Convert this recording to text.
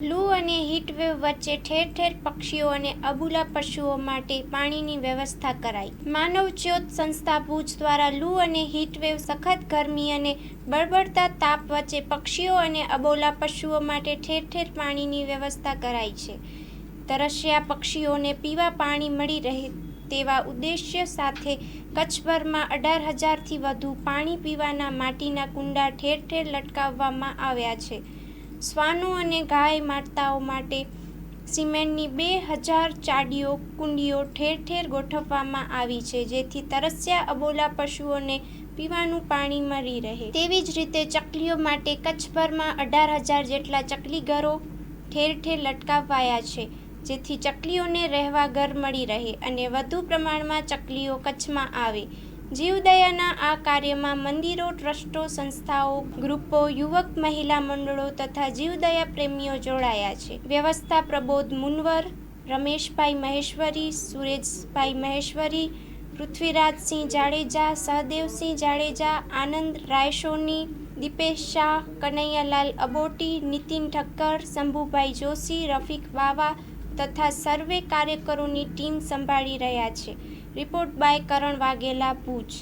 લૂ અને હીટવેવ વચ્ચે ઠેર ઠેર પક્ષીઓ અને અબોલા પશુઓ માટે પાણીની વ્યવસ્થા કરાઈ. માનવજ્યોત સંસ્થા ભુજ દ્વારા લૂ અને હીટવેવ, સખત ગરમી અને બળબડતા તાપ વચ્ચે પક્ષીઓ અને અબોલા પશુઓ માટે ઠેર ઠેર પાણીની વ્યવસ્થા કરાઈ છે. તરસ્યા પક્ષીઓને પીવા પાણી મળી રહે તેવા ઉદ્દેશ્ય સાથે કચ્છભરમાં 18,000થી વધુ પાણી પીવાના માટીના કુંડા ઠેર ઠેર લટકાવવામાં આવ્યા છે. શ્વાનો અને ગાય માતાઓ માટે સિમેન્ટની 2,000 ચાડીઓ કુંડીઓ ઠેર ઠેર ગોઠવવામાં આવી છે, જેથી તરસ્યા અબોલા પશુઓને પીવાનું પાણી મળી રહે. તેવી જ રીતે ચકલીઓ માટે કચ્છભરમાં 18,000 જેટલા ચકલીઘરો ઠેર ઠેર લટકાવાયા છે, જેથી ચકલીઓને રહેવા ઘર મળી રહે અને વધુ પ્રમાણમાં ચકલીઓ કચ્છમાં આવે. જીવદયાના આ કાર્યમાં મંદિરો, ટ્રસ્ટો, સંસ્થાઓ, ગ્રુપો, યુવક મહિલા મંડળો તથા જીવદયા પ્રેમીઓ જોડાયા છે. વ્યવસ્થા પ્રબોધ મુનવર, રમેશભાઈ મહેશ્વરી, સુરેશભાઈ મહેશ્વરી, પૃથ્વીરાજસિંહ જાડેજા, સહદેવસિંહ જાડેજા, આનંદ રાયસોની, દીપેશ શાહ, કનૈયાલાલ અબોટી, નીતિન ઠક્કર, શંભુભાઈ જોશી, રફીક બાવા તથા સર્વે કાર્યકરોની ટીમ સંભાળી રહ્યા છે. Report by Karan Vaghela, Bhuj.